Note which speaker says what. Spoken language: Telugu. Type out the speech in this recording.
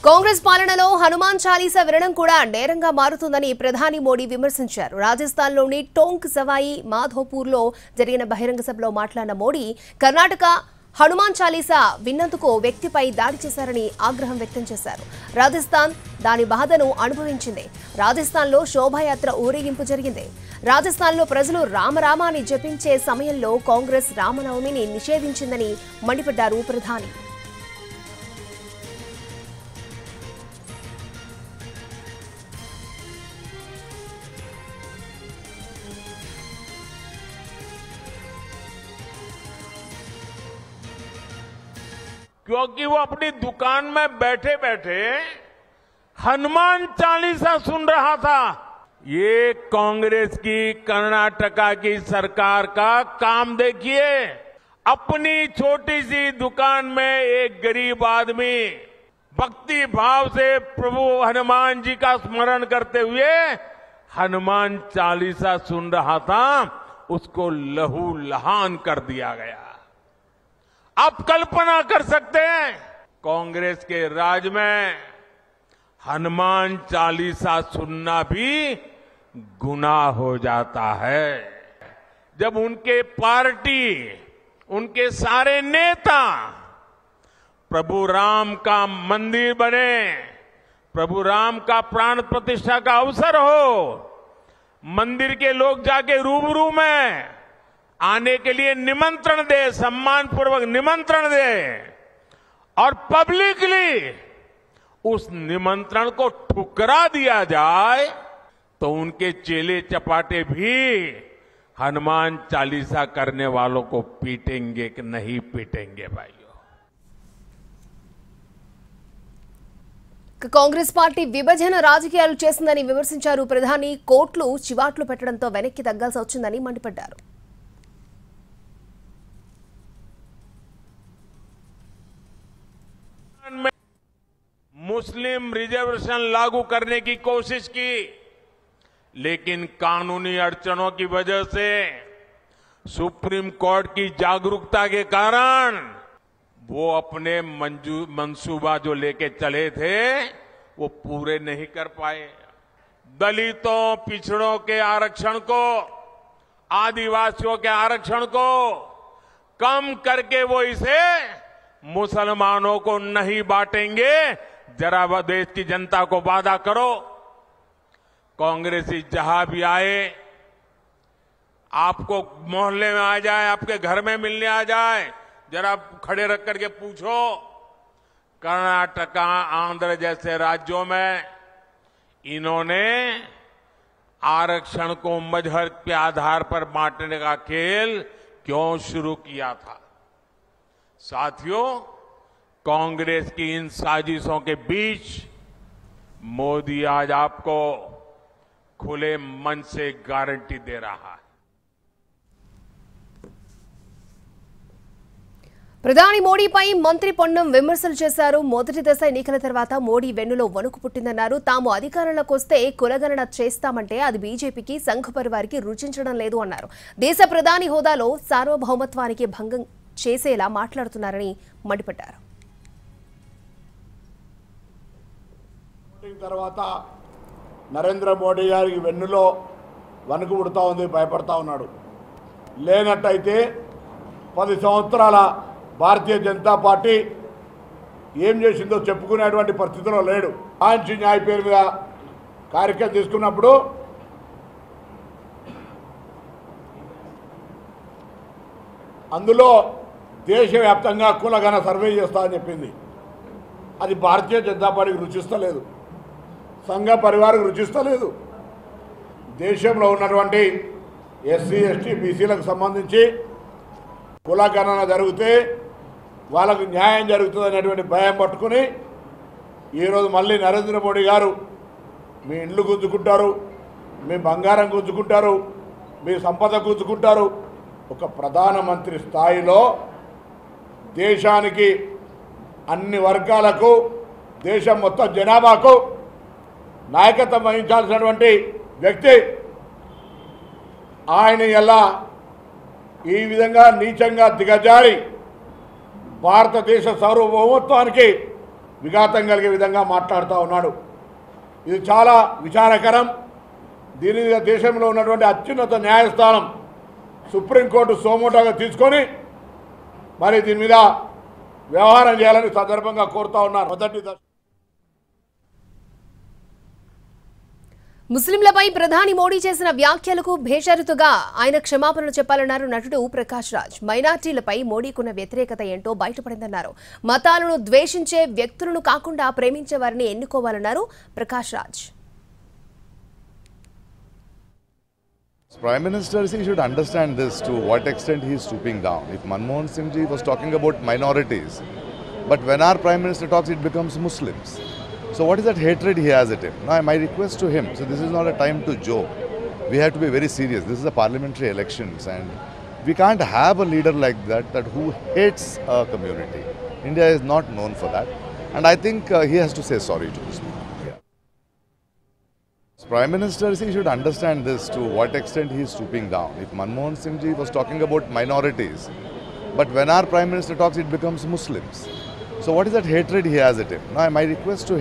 Speaker 1: కాంగ్రెస్ పాలనలో హనుమాన్ చాలీసా వినడం కూడా నేరంగా మారుతుందని ప్రధాని మోడీ విమర్శించారు. రాజస్థాన్లోని టోంక్ సవాయి మాధోపూర్లో జరిగిన బహిరంగ సభలో మాట్లాడిన మోడీ కర్ణాటక హనుమాన్ చాలీసా విన్నందుకు వ్యక్తిపై దాడి చేశారని ఆగ్రహం వ్యక్తం చేశారు. రాజస్థాన్ దాని బాధను అనుభవించింది. రాజస్థాన్లో శోభాయాత్ర ఊరేగింపు జరిగింది. రాజస్థాన్లో ప్రజలు రామరామాని జపించే సమయంలో కాంగ్రెస్ రామనవమిని నిషేధించిందని మండిపడ్డారు ప్రధాని.
Speaker 2: क्योंकि वो अपनी दुकान में बैठे बैठे हनुमान चालीसा सुन रहा था। ये कांग्रेस की कर्नाटका की सरकार का काम देखिए। अपनी छोटी सी दुकान में एक गरीब आदमी भक्ति भाव से प्रभु हनुमान जी का स्मरण करते हुए हनुमान चालीसा सुन रहा था, उसको लहू लहान कर दिया गया। आप कल्पना कर सकते हैं कांग्रेस के राज में हनुमान चालीसा सुनना भी गुनाह हो जाता है। जब उनके पार्टी, उनके सारे नेता प्रभु राम का मंदिर बने, प्रभु राम का प्राण प्रतिष्ठा का अवसर हो, मंदिर के लोग जाके रूबरू में आने के लिए निमंत्रण दे, सम्मान पूर्वक निमंत्रण दे और पब्लिकली उस निमंत्रण को ठुकरा दिया जाए तो उनके चेले चपाटे भी हनुमान चालीसा करने वालों को पीटेंगे कि नहीं पीटेंगे भाइयों।
Speaker 1: కాంగ్రెస్ పార్టీ విభజన రాజకీయాలు చేస్తుందని విమర్శించారు ప్రధాని. కోట్లు చివాట్లు పెట్టడంతో వెనక్కి తగ్గాల్సి వచ్చిందని మండిపడ్డారు.
Speaker 2: मुस्लिम रिजर्वेशन लागू करने की कोशिश की, लेकिन कानूनी अड़चनों की वजह से सुप्रीम कोर्ट की जागरूकता के कारण वो अपने मंसूबा जो लेके चले थे वो पूरे नहीं कर पाए। दलितों, पिछड़ों के आरक्षण को, आदिवासियों के आरक्षण को कम करके वो इसे मुसलमानों को नहीं बांटेंगे। जरा वह देश की जनता को वादा करो। कांग्रेसी जहां भी आए, आपको मोहल्ले में आ जाए, आपके घर में मिलने आ जाए, जरा खड़े रख करके पूछो, कर्नाटका, आंध्र जैसे राज्यों में इन्होंने आरक्षण को मजहब के आधार पर बांटने का खेल क्यों शुरू किया था। साथियों, कांग्रेस की इन साजिशों के बीच मोदी आज आपको खुले मन से गारंटी दे रहा है।
Speaker 1: ప్రధాని మోడీపై మంత్రి పొన్నం విమర్శలు చేశారు. మొదటి దశ ఎన్నికల తర్వాత మోడీ వెన్నులో వణుకు పుట్టిందన్నారు. తాము అధికారంలోకి వస్తే కులగణన చేస్తామంటే అది బీజేపీకి, సంఘ పరివారికి రుచించడం లేదు అన్నారు. దేశ ప్రధాని హోదాలో సార్వభౌమత్వానికి భంగం చేసేలా మాట్లాడుతున్నారని మండిపడ్డారు.
Speaker 3: తర్వాత నరేంద్ర మోడీ గారికి వెన్నులో వణుకు పుడతా ఉంది, భయపడతా ఉన్నాడు. లేనట్టయితే 10 సంవత్సరాల భారతీయ జనతా పార్టీ ఏం చేసిందో చెప్పుకునేటువంటి పరిస్థితిలో లేడు. ఆంచి న్యాయ పేరు మీద కార్యక్రమం తీసుకున్నప్పుడు అందులో దేశవ్యాప్తంగా కులగణ సర్వే చేస్తా అని చెప్పింది. అది భారతీయ జనతా పార్టీకి రుచిస్తలేదు, సంఘ పరివారకు రుచిస్తలేదు. దేశంలో ఉన్నటువంటి ఎస్సీ, ఎస్టీ, బీసీలకు సంబంధించి కులగణన జరిగితే వాళ్ళకు న్యాయం జరుగుతుంది అనేటువంటి భయం పట్టుకుని ఈరోజు మళ్ళీ నరేంద్ర మోడీ గారు మీ ఇండ్లు గుంజుకుంటారు, మీ బంగారం గుంజుకుంటారు, మీ సంపద గుంజుకుంటారు. ఒక ప్రధానమంత్రి స్థాయిలో దేశానికి, అన్ని వర్గాలకు, దేశం మొత్తం జనాభాకు నాయకత్వం వహించాల్సినటువంటి వ్యక్తి ఆయన ఎలా ఈ విధంగా నీచంగా దిగజారి భారతదేశ సార్వభౌమత్వానికి విఘాతం కలిగే విధంగా మాట్లాడుతూ ఉన్నాడు. ఇది చాలా విచారకరం. దీని మీద దేశంలో ఉన్నటువంటి అత్యున్నత న్యాయస్థానం సుప్రీంకోర్టు సోమోటోగా తీసుకొని మరి దీని మీద వ్యవహారం చేయాలని సందర్భంగా కోరుతా ఉన్నారు. మొదటి దశ
Speaker 1: ముస్లింలపై ప్రధాని మోడీ చేసిన వ్యాఖ్యలకు బేషరతుగా ఆయన క్షమాపణలు చెప్పాలన్నారు నటుడు ప్రకాష్ రాజ్. మైనార్టీలపై మోడీకున్న వ్యతిరేకత ఏంటో బయటపడిందన్నారు. మతాలను ద్వేషించే వ్యక్తులను కాకుండా ప్రేమించే వారిని ఎన్నుకోవాలన్నారు Prakash Raj.
Speaker 4: Prime Minister, he should understand this, to what extent he is stooping down. If Manmohan Singh ji was talking about minorities, but when our Prime Minister talks, it becomes Muslims. So what is that hatred he has at him? Now, my request to him, so this is not a time to joke. We have to be very serious. This is a parliamentary elections and we can't have a leader like that who hates a community. India is not known for that. And I think he has to say sorry to this people. Prime Minister, he should understand this, to what extent he is stooping down. If Manmohan Singh ji was talking about minorities, but when our Prime Minister talks, it becomes Muslims. So what is that hatred he has at him? Now, my request to him.